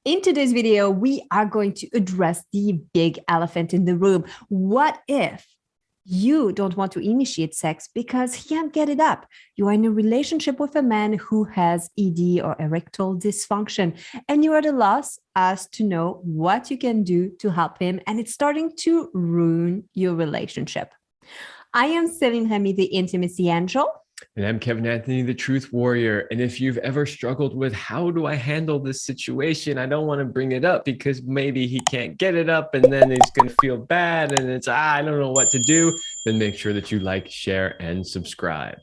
In today's video, we are going to address the big elephant in the room. What if you don't want to initiate sex because he can't get it up? You are in a relationship with a man who has ED or erectile dysfunction, and you are at a loss as to know what you can do to help him, and it's starting to ruin your relationship. I am Céline Remy, the Intimacy Angel. And I'm Kevin Anthony, the Truth Warrior. And if you've ever struggled with how do I handle this situation, I don't want to bring it up because maybe he can't get it up and then he's going to feel bad and it's, I don't know what to do, then make sure that you like, share, and subscribe.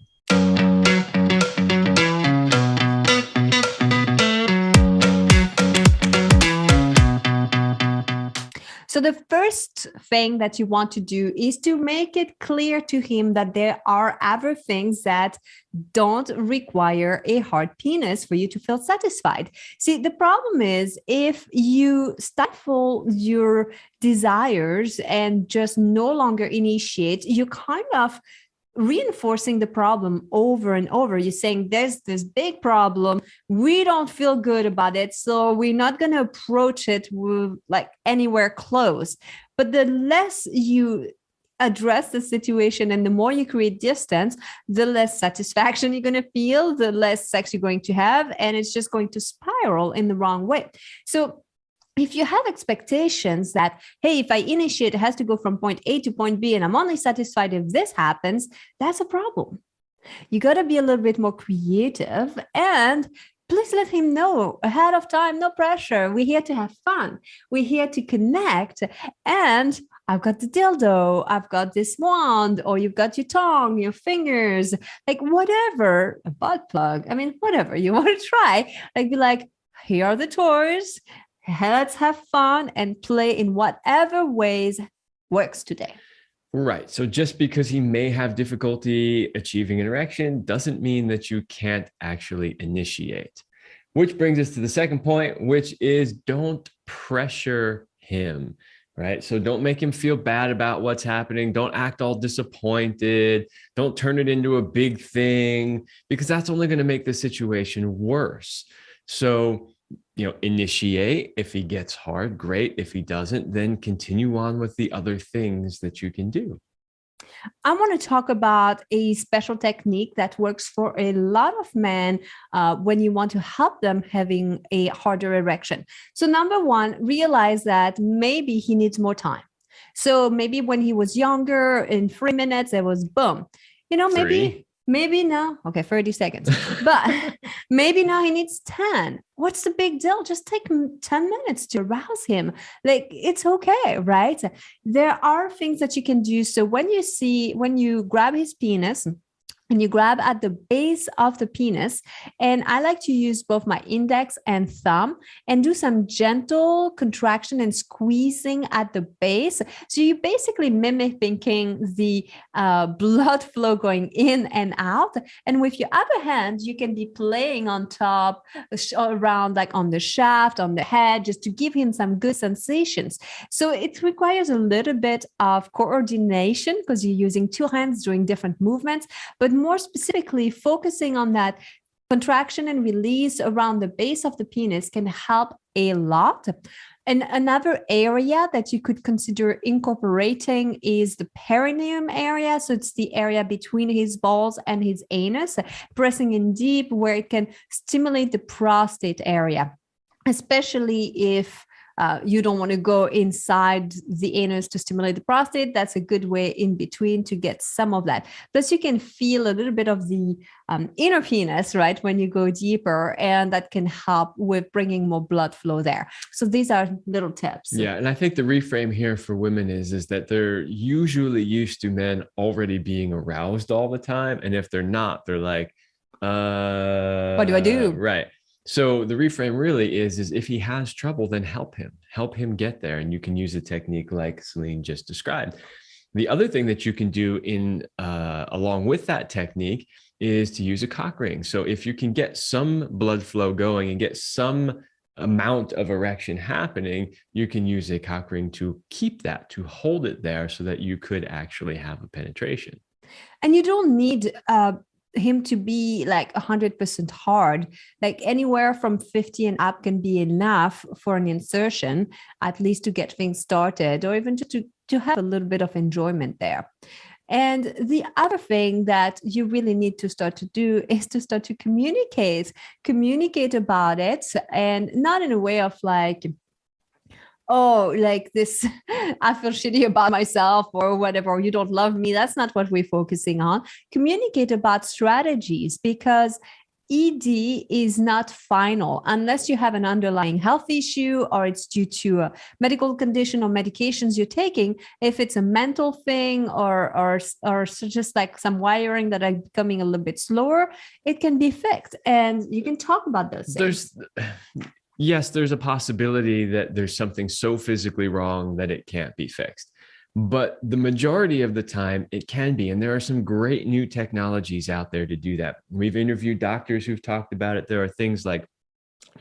So the first thing that you want to do is to make it clear to him that there are other things that don't require a hard penis for you to feel satisfied. See, the problem is if you stifle your desires and just no longer initiate, you kind of reinforcing the problem over and over. You're saying there's this big problem, we don't feel good about it, so we're not going to approach it with like anywhere close. But the less you address the situation and the more you create distance, the less satisfaction you're going to feel, the less sex you're going to have, and it's just going to spiral in the wrong way. So if you have expectations that, hey, if I initiate, it has to go from point A to point B, and I'm only satisfied if this happens, that's a problem. You got to be a little bit more creative, and please let him know ahead of time, no pressure. We're here to have fun. We're here to connect. And I've got the dildo, I've got this wand, or you've got your tongue, your fingers, like whatever, a butt plug. I mean, whatever you want to try, like be like, here are the toys. Let's have fun and play in whatever ways works today. Right. So just because he may have difficulty achieving an erection doesn't mean that you can't actually initiate. Which brings us to the second point, which is don't pressure him, right? So don't make him feel bad about what's happening. Don't act all disappointed. Don't turn it into a big thing because that's only going to make the situation worse. So initiate. If he gets hard, great. If he doesn't, then continue on with the other things that you can do. I want to talk about a special technique that works for a lot of men when you want to help them having a harder erection. So number one, realize that maybe he needs more time. So maybe when he was younger, in 3 minutes, it was boom. Maybe now, okay, 30 seconds, but maybe now he needs 10. What's the big deal? Just take 10 minutes to arouse him. Like, it's okay, right? There are things that you can do. So when you grab his penis, and you grab at the base of the penis, and I like to use both my index and thumb and do some gentle contraction and squeezing at the base. So you basically mimicking the blood flow going in and out. And with your other hand, you can be playing on top, around like on the shaft, on the head, just to give him some good sensations. So it requires a little bit of coordination because you're using two hands doing different movements, but more specifically, focusing on that contraction and release around the base of the penis can help a lot. And another area that you could consider incorporating is the perineum area. So it's the area between his balls and his anus, pressing in deep where it can stimulate the prostate area, especially if you don't want to go inside the anus to stimulate the prostate. That's a good way in between to get some of that. Plus, you can feel a little bit of the inner penis, right, when you go deeper, and that can help with bringing more blood flow there. So these are little tips. Yeah, and I think the reframe here for women is that they're usually used to men already being aroused all the time, and if they're not, they're like, what do I do? Right. So the reframe really is if he has trouble, then help him get there. And you can use a technique like Celine just described. The other thing that you can do along with that technique is to use a cock ring. So if you can get some blood flow going and get some amount of erection happening, you can use a cock ring to keep that, to hold it there so that you could actually have a penetration. And you don't need him to be like 100% hard. Like anywhere from 50 and up can be enough for an insertion, at least to get things started, or even just to have a little bit of enjoyment there. And the other thing that you really need to start to do is to start to communicate about it, and not in a way of like, oh, like this, I feel shitty about myself or whatever, or you don't love me. That's not what we're focusing on. Communicate about strategies, because ED is not final unless you have an underlying health issue or it's due to a medical condition or medications you're taking. If it's a mental thing or just like some wiring that are becoming a little bit slower, it can be fixed, and you can talk about those things. Yes, there's a possibility that there's something so physically wrong that it can't be fixed. But the majority of the time it can be. And there are some great new technologies out there to do that. We've interviewed doctors who've talked about it. There are things like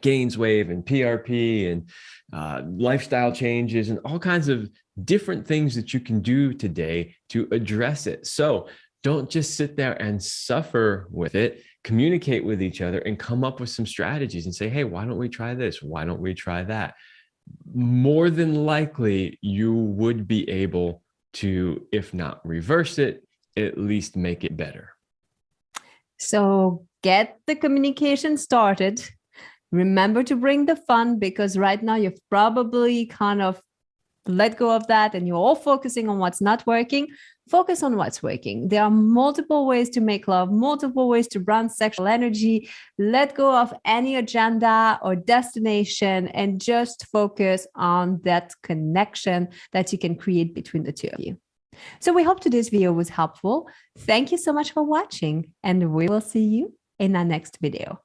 Gainswave and PRP and lifestyle changes and all kinds of different things that you can do today to address it. So don't just sit there and suffer with it. Communicate with each other and come up with some strategies and say, hey, why don't we try this? Why don't we try that? More than likely, you would be able to, if not reverse it, at least make it better. So get the communication started. Remember to bring the fun, because right now you've probably kind of let go of that and you're all focusing on what's not working. Focus on what's working. There are multiple ways to make love, multiple ways to run sexual energy. Let go of any agenda or destination and just focus on that connection that you can create between the two of you. So we hope today's video was helpful. Thank you so much for watching, and we will see you in our next video.